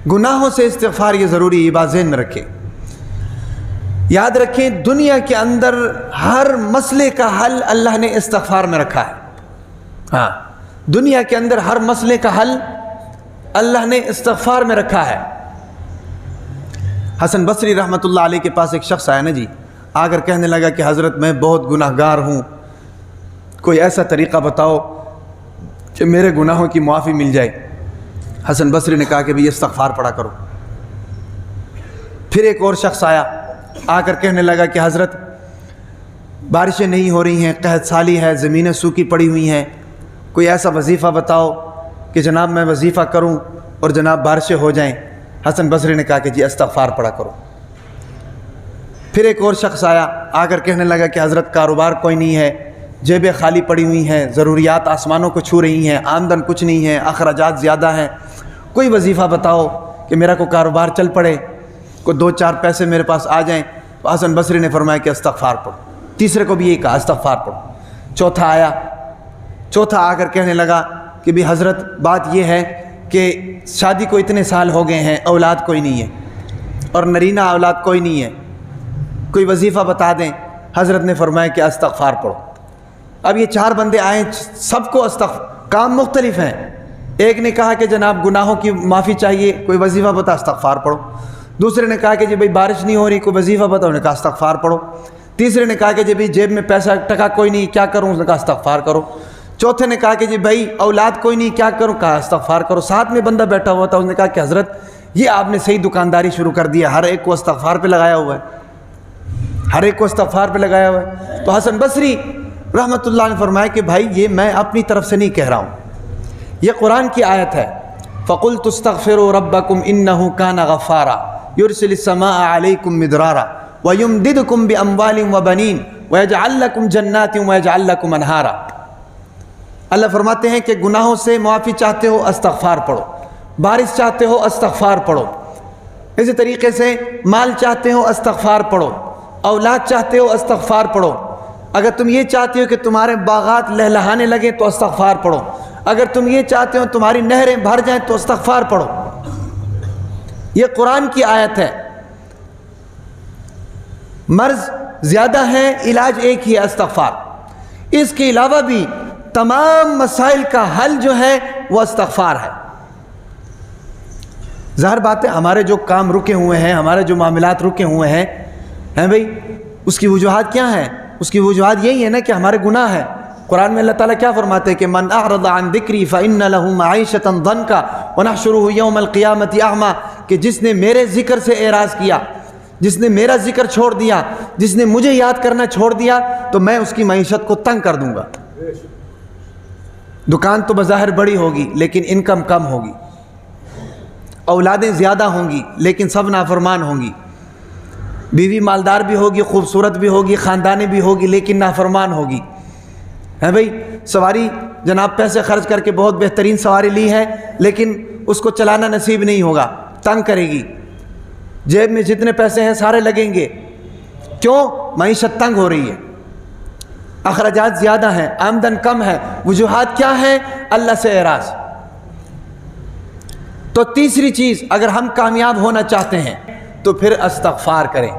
گناہوں سے استغفار یہ ضروری، یہ بات ذہن میں رکھیں، یاد رکھیں دنیا کے اندر ہر مسئلے کا حل اللہ نے استغفار میں رکھا ہے۔ ہاں، دنیا کے اندر ہر مسئلے کا حل اللہ نے استغفار میں رکھا ہے۔ حسن بصری رحمۃ اللہ علیہ کے پاس ایک شخص آیا نا جی، آ کر کہنے لگا کہ حضرت میں بہت گناہ گار ہوں، کوئی ایسا طریقہ بتاؤ کہ میرے گناہوں کی معافی مل جائے۔ حسن بصری نے کہا کہ بھئی استغفار پڑھا کرو۔ پھر ایک اور شخص آیا، آ کر کہنے لگا کہ حضرت بارشیں نہیں ہو رہی ہیں، قحط سالی ہے، زمینیں سوکھی پڑی ہوئی ہیں، کوئی ایسا وظیفہ بتاؤ کہ جناب میں وظیفہ کروں اور جناب بارشیں ہو جائیں۔ حسن بصری نے کہا کہ جی استغفار پڑھا کرو۔ پھر ایک اور شخص آیا، آ کر کہنے لگا کہ حضرت کاروبار کوئی نہیں ہے، جیبیں خالی پڑی ہوئی ہیں، ضروریات آسمانوں کو چھو رہی ہیں، آمدن کچھ نہیں ہے، اخراجات زیادہ ہیں، کوئی وظیفہ بتاؤ کہ میرا کو کاروبار چل پڑے، کوئی 2-4 پیسے میرے پاس آ جائیں۔ تو حسن بصری نے فرمایا کہ استغفار پڑھو۔ تیسرے کو بھی یہی کہا استغفار پڑھو۔ چوتھا آیا، چوتھا آ کر کہنے لگا کہ بھی حضرت بات یہ ہے کہ شادی کو اتنے سال ہو گئے ہیں، اولاد کوئی نہیں ہے اور نرینہ اولاد کوئی نہیں ہے، کوئی وظیفہ بتا دیں۔ حضرت نے فرمایا کہ استغفار پڑھو۔ اب یہ 4 بندے آئے، سب کو کام مختلف ہیں۔ ایک نے کہا کہ جناب گناہوں کی معافی چاہیے، کوئی وظیفہ بتا، استغفار پڑھو۔ دوسرے نے کہا کہ جی بھائی بارش نہیں ہو رہی، کوئی وظیفہ بتا، انہوں نے کہا استغفار پڑھو۔ تیسرے نے کہا کہ جی بھائی جیب میں پیسہ ٹکا کوئی نہیں، کیا کروں، اس نے کہا استغفار کرو۔ چوتھے نے کہا کہ جی بھائی اولاد کوئی نہیں، کیا کروں، کہا استغفار کرو۔ ساتھ میں بندہ بیٹھا ہوا تھا، اس نے کہا کہ حضرت یہ آپ نے صحیح دکانداری شروع کر دیا، ہر ایک کو استغفار پہ لگایا ہوا ہے، ہر ایک کو استغفار پہ لگایا ہوا ہے۔ تو حسن بصری رحمۃ اللہ نے فرمایا کہ بھائی یہ میں اپنی طرف سے نہیں کہہ رہا ہوں، یہ قرآن کی آیت ہے، فَقُلْتُ اسْتَغْفِرُوا رَبَّكُمْ إِنَّهُ كَانَ غَفَّارًا يُرْسِلِ السَّمَاءَ عَلَيْكُمْ مِدْرَارًا وَيُمْدِدْكُمْ بِأَمْوَالٍ وَبَنِينَ وَيَجْعَلْ لَكُمْ جَنَّاتٍ وَيَجْعَلْ لَكُمْ أَنْهَارًا۔ اللہ فرماتے ہیں کہ گناہوں سے معافی چاہتے ہو استغفار پڑھو، بارش چاہتے ہو استغفار پڑھو، اسی طریقے سے مال چاہتے ہو استغفار پڑھو، اولاد چاہتے ہو استغفار پڑھو، اگر تم یہ چاہتے ہو کہ تمہارے باغات لہلہانے لگیں تو استغفار پڑھو، اگر تم یہ چاہتے ہو تمہاری نہریں بھر جائیں تو استغفار پڑھو۔ یہ قرآن کی آیت ہے۔ مرض زیادہ ہے، علاج ایک ہی ہے، استغفار۔ اس کے علاوہ بھی تمام مسائل کا حل جو ہے وہ استغفار ہے۔ ظاہر بات ہے ہمارے جو کام رکے ہوئے ہیں، ہمارے جو معاملات رکے ہوئے ہیں بھئی، اس کی وجوہات کیا ہیں؟ اس کی وجوہات یہی ہے نا کہ ہمارے گناہ ہیں۔ قرآن میں اللہ تعالیٰ کیا فرماتے ہیں کہ من اعرض عن ذکری فإن له معیشۃ ضنکا ونحشره یوم القیامۃ اعمی، کہ جس نے میرے ذکر سے اعراض کیا، جس نے میرا ذکر چھوڑ دیا، جس نے مجھے یاد کرنا چھوڑ دیا، تو میں اس کی معیشت کو تنگ کر دوں گا۔ دکان تو بظاہر بڑی ہوگی لیکن انکم کم ہوگی، اولادیں زیادہ ہوں گی لیکن سب نافرمان ہوں گی، بیوی مالدار بھی ہوگی، خوبصورت بھی ہوگی، خاندانی بھی ہوگی لیکن نافرمان ہوگی، ہے بھئی، سواری جناب پیسے خرچ کر کے بہت بہترین سواری لی ہے لیکن اس کو چلانا نصیب نہیں ہوگا، تنگ کرے گی، جیب میں جتنے پیسے ہیں سارے لگیں گے، کیوں؟ معیشت تنگ ہو رہی ہے، اخراجات زیادہ ہیں، آمدن کم ہے۔ وجوہات کیا ہیں؟ اللہ سے اعراض۔ تو تیسری چیز، اگر ہم کامیاب ہونا چاہتے ہیں تو پھر استغفار کریں۔